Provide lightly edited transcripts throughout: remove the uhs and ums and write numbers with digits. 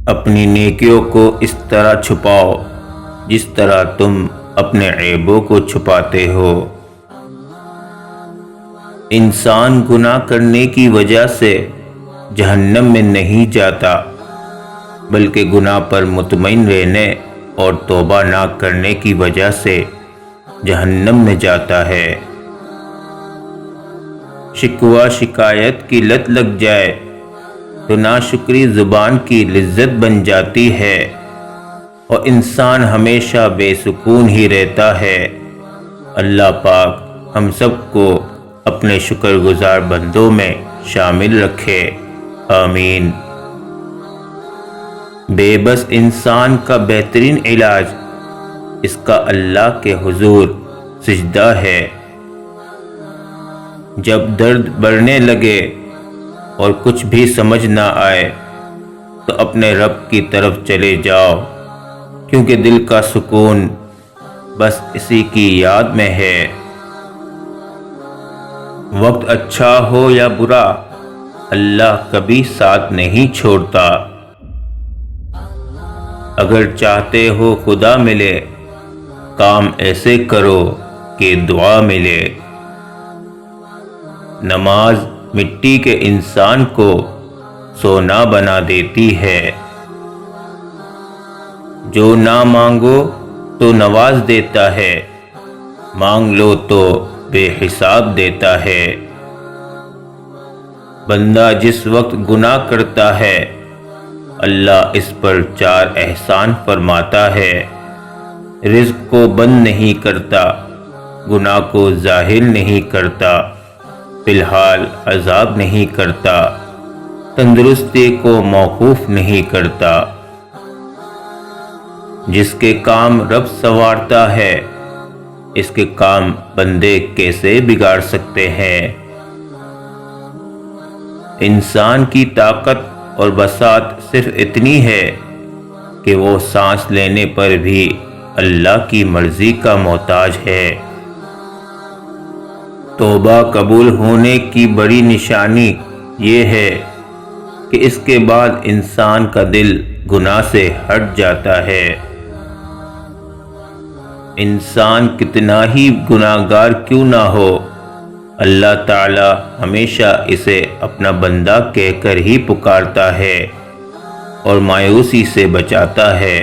اپنی نیکیوں کو اس طرح چھپاؤ جس طرح تم اپنے عیبوں کو چھپاتے ہو۔ انسان گناہ کرنے کی وجہ سے جہنم میں نہیں جاتا، بلکہ گناہ پر مطمئن رہنے اور توبہ نہ کرنے کی وجہ سے جہنم میں جاتا ہے۔ شکوہ شکایت کی لت لگ جائے تو ناشکری زبان کی لذت بن جاتی ہے اور انسان ہمیشہ بے سکون ہی رہتا ہے۔ اللہ پاک ہم سب کو اپنے شکر گزار بندوں میں شامل رکھے، آمین۔ بے بس انسان کا بہترین علاج اس کا اللہ کے حضور سجدہ ہے۔ جب درد بڑھنے لگے اور کچھ بھی سمجھ نہ آئے تو اپنے رب کی طرف چلے جاؤ، کیونکہ دل کا سکون بس اسی کی یاد میں ہے۔ وقت اچھا ہو یا برا، اللہ کبھی ساتھ نہیں چھوڑتا۔ اگر چاہتے ہو خدا ملے، کام ایسے کرو کہ دعا ملے۔ نماز مٹی کے انسان کو سونا بنا دیتی ہے۔ جو نہ مانگو تو نواز دیتا ہے، مانگ لو تو بے حساب دیتا ہے۔ بندہ جس وقت گناہ کرتا ہے، اللہ اس پر 4 احسان فرماتا ہے۔ رزق کو بند نہیں کرتا، گناہ کو ظاہر نہیں کرتا، فی الحال عذاب نہیں کرتا، تندرستی کو موقوف نہیں کرتا۔ جس کے کام رب سنوارتا ہے، اس کے کام بندے کیسے بگاڑ سکتے ہیں؟ انسان کی طاقت اور بساط صرف اتنی ہے کہ وہ سانس لینے پر بھی اللہ کی مرضی کا محتاج ہے۔ توبہ قبول ہونے کی بڑی نشانی یہ ہے کہ اس کے بعد انسان کا دل گناہ سے ہٹ جاتا ہے۔ انسان کتنا ہی گناہگار کیوں نہ ہو، اللہ تعالی ہمیشہ اسے اپنا بندہ کہہ کر ہی پکارتا ہے اور مایوسی سے بچاتا ہے۔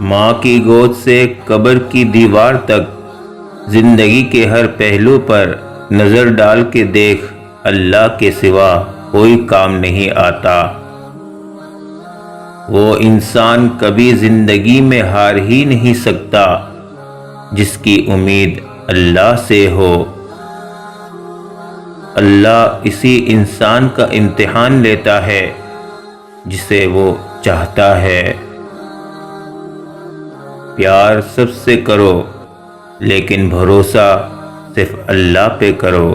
ماں کی گود سے قبر کی دیوار تک زندگی کے ہر پہلو پر نظر ڈال کے دیکھ، اللہ کے سوا کوئی کام نہیں آتا۔ وہ انسان کبھی زندگی میں ہار ہی نہیں سکتا جس کی امید اللہ سے ہو۔ اللہ اسی انسان کا امتحان لیتا ہے جسے وہ چاہتا ہے۔ پیار سب سے کرو لیکن بھروسہ صرف اللہ پہ کرو۔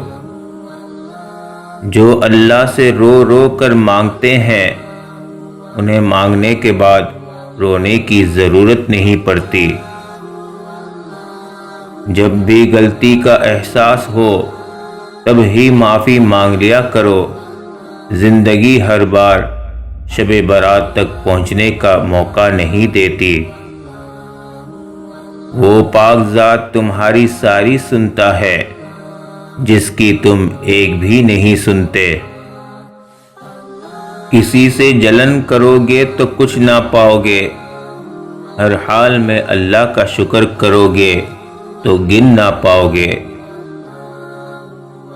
جو اللہ سے رو رو کر مانگتے ہیں، انہیں مانگنے کے بعد رونے کی ضرورت نہیں پڑتی۔ جب بھی غلطی کا احساس ہو تب ہی معافی مانگ لیا کرو۔ زندگی ہر بار شب برات تک پہنچنے کا موقع نہیں دیتی۔ وہ پاک ذات تمہاری ساری سنتا ہے جس کی تم ایک بھی نہیں سنتے۔ کسی سے جلن کرو گے تو کچھ نہ پاؤ گے، ہر حال میں اللہ کا شکر کرو گے تو گن نہ پاؤ گے۔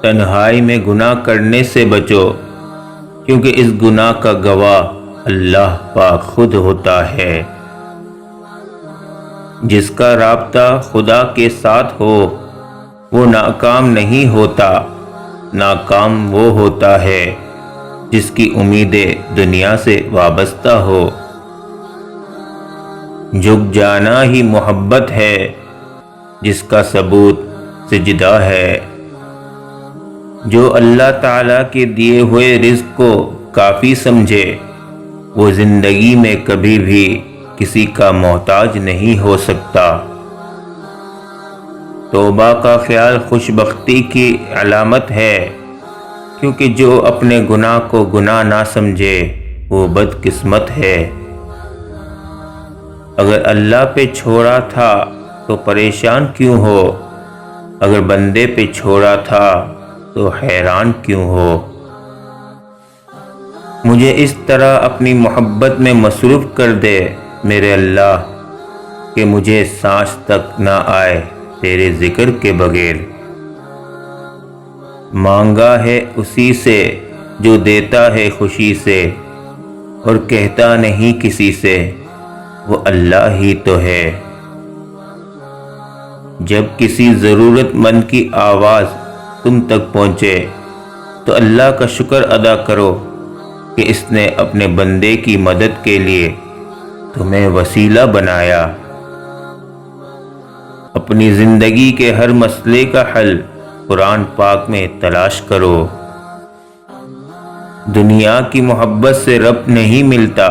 تنہائی میں گناہ کرنے سے بچو، کیونکہ اس گناہ کا گواہ اللہ پاک خود ہوتا ہے۔ جس کا رابطہ خدا کے ساتھ ہو وہ ناکام نہیں ہوتا، ناکام وہ ہوتا ہے جس کی امیدیں دنیا سے وابستہ ہو۔ جھک جانا ہی محبت ہے جس کا ثبوت سجدہ ہے۔ جو اللہ تعالیٰ کے دیے ہوئے رزق کو کافی سمجھے، وہ زندگی میں کبھی بھی کسی کا محتاج نہیں ہو سکتا۔ توبہ کا خیال خوش بختی کی علامت ہے، کیونکہ جو اپنے گناہ کو گناہ نہ سمجھے وہ بدقسمت ہے۔ اگر اللہ پہ چھوڑا تھا تو پریشان کیوں ہو؟ اگر بندے پہ چھوڑا تھا تو حیران کیوں ہو؟ مجھے اس طرح اپنی محبت میں مصروف کر دے میرے اللہ کہ مجھے سانس تک نہ آئے تیرے ذکر کے بغیر۔ مانگا ہے اسی سے جو دیتا ہے خوشی سے، اور کہتا نہیں کسی سے، وہ اللہ ہی تو ہے۔ جب کسی ضرورت مند کی آواز تم تک پہنچے تو اللہ کا شکر ادا کرو کہ اس نے اپنے بندے کی مدد کے لیے تمہیں وسیلہ بنایا۔ اپنی زندگی کے ہر مسئلے کا حل قرآن پاک میں تلاش کرو۔ دنیا کی محبت سے رب نہیں ملتا،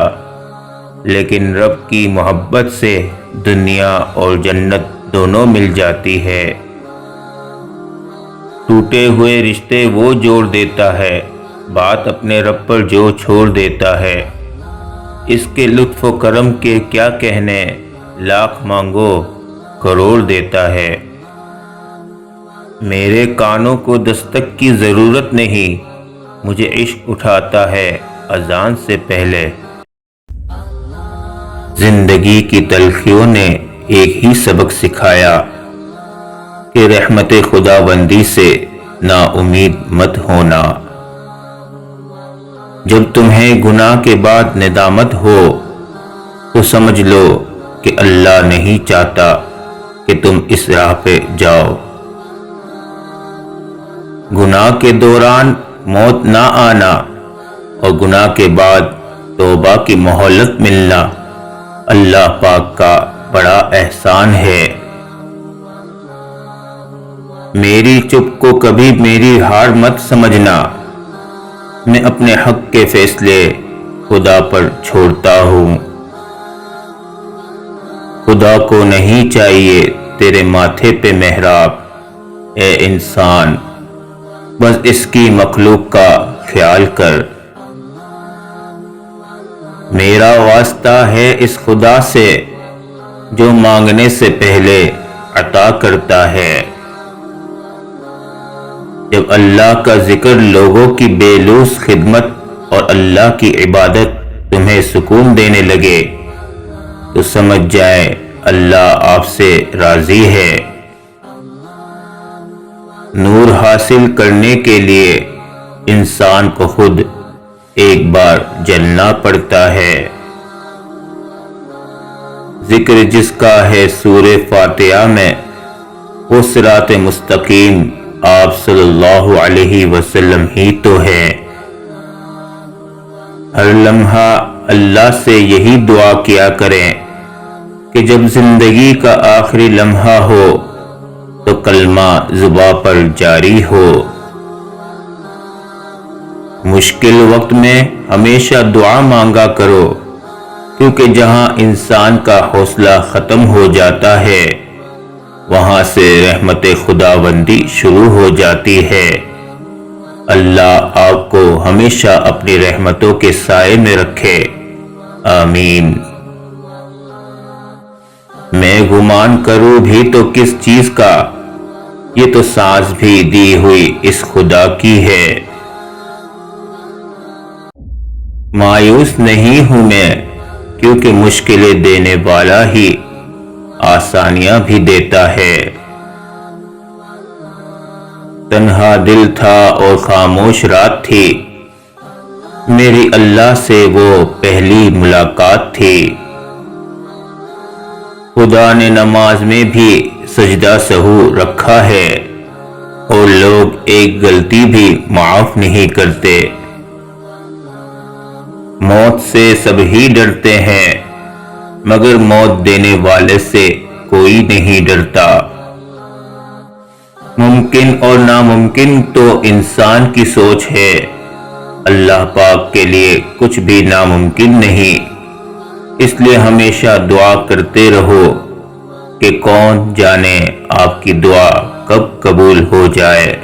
لیکن رب کی محبت سے دنیا اور جنت دونوں مل جاتی ہے۔ ٹوٹے ہوئے رشتے وہ جوڑ دیتا ہے، بات اپنے رب پر جو چھوڑ دیتا ہے۔ اس کے لطف و کرم کے کیا کہنے، لاکھ مانگو کروڑ دیتا ہے۔ میرے کانوں کو دستک کی ضرورت نہیں، مجھے عشق اٹھاتا ہے اذان سے پہلے۔ زندگی کی تلخیوں نے ایک ہی سبق سکھایا کہ رحمت خداوندی سے نا امید مت ہونا۔ جب تمہیں گناہ کے بعد ندامت ہو تو سمجھ لو کہ اللہ نہیں چاہتا کہ تم اس راہ پہ جاؤ۔ گناہ کے دوران موت نہ آنا اور گناہ کے بعد توبہ کی مہلت ملنا اللہ پاک کا بڑا احسان ہے۔ میری چپ کو کبھی میری ہار مت سمجھنا، میں اپنے حق کے فیصلے خدا پر چھوڑتا ہوں۔ خدا کو نہیں چاہیے تیرے ماتھے پہ محراب، اے انسان بس اس کی مخلوق کا خیال کر۔ میرا واسطہ ہے اس خدا سے جو مانگنے سے پہلے عطا کرتا ہے۔ جب اللہ کا ذکر، لوگوں کی بے لوث خدمت اور اللہ کی عبادت تمہیں سکون دینے لگے تو سمجھ جائے اللہ آپ سے راضی ہے۔ نور حاصل کرنے کے لیے انسان کو خود ایک بار جلنا پڑتا ہے۔ ذکر جس کا ہے سورہ فاتحہ میں، وہ صراط مستقیم آپ صلی اللہ علیہ وسلم ہی تو ہے۔ ہر لمحہ اللہ سے یہی دعا کیا کریں کہ جب زندگی کا آخری لمحہ ہو تو کلمہ زباں پر جاری ہو۔ مشکل وقت میں ہمیشہ دعا مانگا کرو، کیونکہ جہاں انسان کا حوصلہ ختم ہو جاتا ہے وہاں سے رحمت خداوندی شروع ہو جاتی ہے۔ اللہ آپ کو ہمیشہ اپنی رحمتوں کے سائے میں رکھے، آمین۔ میں گمان کروں بھی تو کس چیز کا، یہ تو سانس بھی دی ہوئی اس خدا کی ہے۔ مایوس نہیں ہوں میں، کیونکہ مشکلیں دینے والا ہی آسانیاں بھی دیتا ہے۔ تنہا دل تھا اور خاموش رات تھی، میری اللہ سے وہ پہلی ملاقات تھی۔ خدا نے نماز میں بھی سجدہ سہو رکھا ہے، اور لوگ ایک غلطی بھی معاف نہیں کرتے۔ موت سے سب ہی ڈرتے ہیں، مگر موت دینے والے سے کوئی نہیں ڈرتا۔ ممکن اور ناممکن تو انسان کی سوچ ہے، اللہ پاک کے لیے کچھ بھی ناممکن نہیں۔ اس لیے ہمیشہ دعا کرتے رہو کہ کون جانے آپ کی دعا کب قبول ہو جائے۔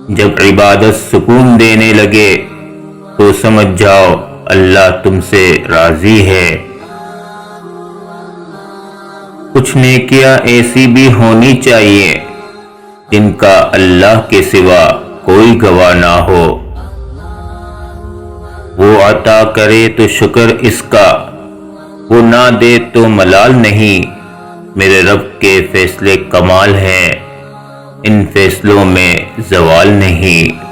جب عبادت سکون دینے لگے تو سمجھ جاؤ اللہ تم سے راضی ہے۔ کچھ نیکیاں ایسی بھی ہونی چاہیے جن کا اللہ کے سوا کوئی گواہ نہ ہو، وہ عطا کرے تو شکر اس کا، وہ نہ دے تو ملال نہیں۔ میرے رب کے فیصلے کمال ہیں، ان فیصلوں میں زوال نہیں۔